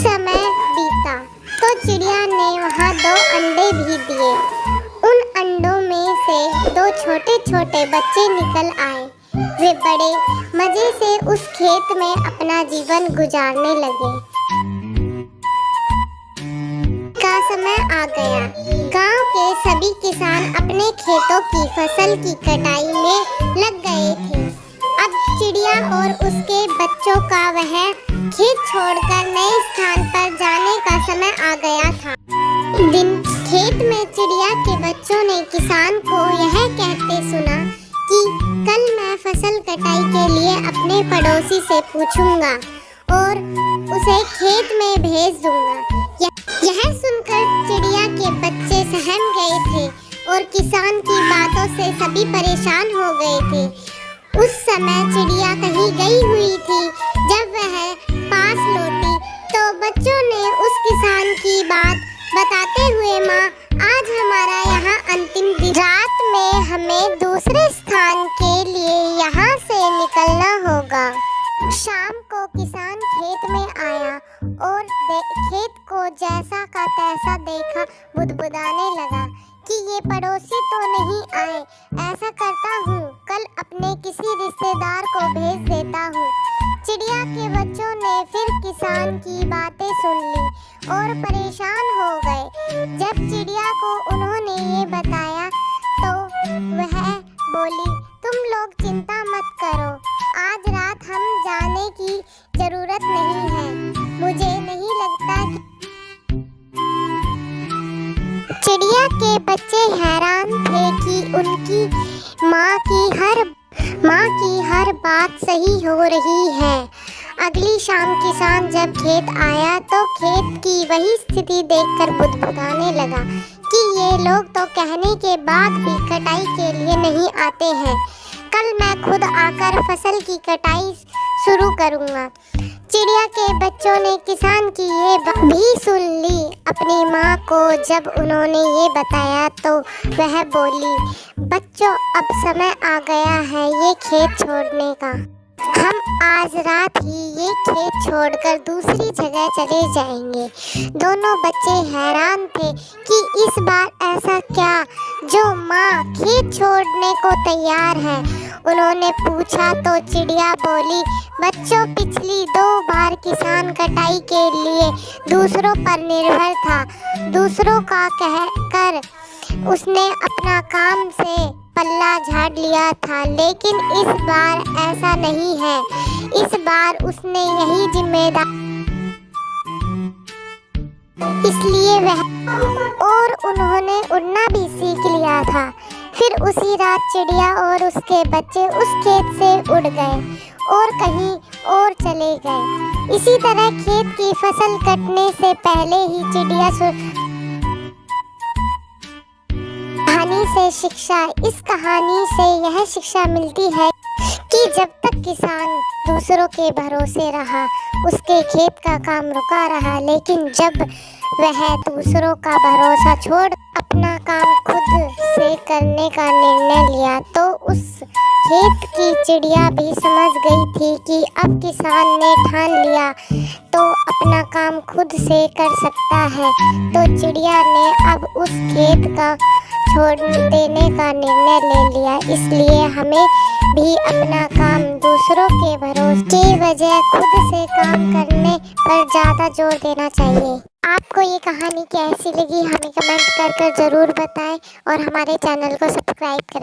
समय बीता तो चिड़िया ने वहाँ 2 अंडे भी दिए। उन अंडों में से 2 छोटे छोटे बच्चे निकल आए। वे बड़े मजे से उस खेत में अपना जीवन गुजारने लगे। का समय आ गया। गांव के सभी किसान अपने खेतों की फसल की कटाई में लग गए थे। अब चिड़िया और उसके बच्चों का वह खेत छोड़कर नए स्थान पर जाने का समय आ गया था। दिन खेत में चिड़िया के बच्चों ने किसान को यह कहते सुना कि कल मैं फसल कटाई के लिए अपने पड़ोसी से पूछूंगा और उसे खेत में भेज दूंगा। यह सुनकर चिड़िया के बच्चे सहम गए थे और किसान की बातों से सभी परेशान हो गए थे। उस समय चिड़िया कहीं गई हुई थी। जब वह पास लौटी तो बच्चों ने उस किसान की बात बताते हुए, माँ, आज हमारा यहाँ अंतिम दिन, रात में हमें दूसरे स्थान के लिए यहाँ से निकलना होगा। शाम को किसान खेत में आया और खेत को जैसा का तैसा देखा बुदबुदाने लगा कि ये पड़ोसी तो नहीं आए। ऐसा करता हूँ, कल अपने किसी रिश्तेदार को भेज देता हूँ। चिड़िया के बच्चों ने फिर किसान की बातें सुन ली और परेशान हो गए। जब चिड़िया को उन्होंने ये बताया तो वह बोली, तुम लोग चिंता मत करो, आज रात हम जाने की जरूरत नहीं है। मुझे नहीं लगता कि चिड़िया के बच्चे हैरान थे कि उनकी माँ की हर बात सही हो रही है। अगली शाम किसान जब खेत आया तो खेत की वही स्थिति देखकर बुदबुदाने लगा कि ये लोग तो कहने के बाद भी कटाई के लिए नहीं आते हैं। कल मैं खुद आकर फसल की कटाई शुरू करूँगा। चिड़िया के बच्चों ने किसान की ये बात भी सुन ली। अपनी माँ को जब उन्होंने ये बताया तो वह बोली, बच्चों, अब समय आ गया है ये खेत छोड़ने का। हम आज रात ही ये खेत छोड़कर दूसरी जगह चले जाएंगे। दोनों बच्चे हैरान थे कि इस बार ऐसा क्या जो माँ खेत छोड़ने को तैयार है। उन्होंने पूछा तो चिड़िया बोली, बच्चों, पिछली 2 बार किसान कटाई के लिए दूसरों पर निर्भर था। दूसरों का कहकर उसने अपना काम से पल्ला झाड़ लिया था, लेकिन इस बार ऐसा नहीं है। इस बार उसने यही जिम्मेदारी, इसलिए और उन्होंने उड़ना भी सीख लिया था। फिर उसी रात चिड़िया और उसके बच्चे उस खेत से उड़ गए और कहीं और चले गए। इसी तरह खेत की फसल कटने से पहले ही चिड़िया इस कहानी से यह शिक्षा मिलती है कि जब तक किसान दूसरों के भरोसे रहा, उसके खेत का काम रुका रहा, लेकिन जब वह दूसरों का भरोसा छोड़ अपना काम खुद से करने का निर्णय लिया तो उस खेत की चिड़िया भी समझ गई थी कि अब किसान ने ठान लिया तो अपना काम खुद से कर सकता है। तो चिड़िया ने अब उस खेत का छोड़ देने का निर्णय ले लिया। इसलिए हमें भी अपना काम दूसरों के भरोसे के बजाय खुद से काम करने पर ज़्यादा जोर देना चाहिए। आपको ये कहानी कैसी लगी हमें कमेंट कर जरूर बताएं और हमारे चैनल को सब्सक्राइब करें।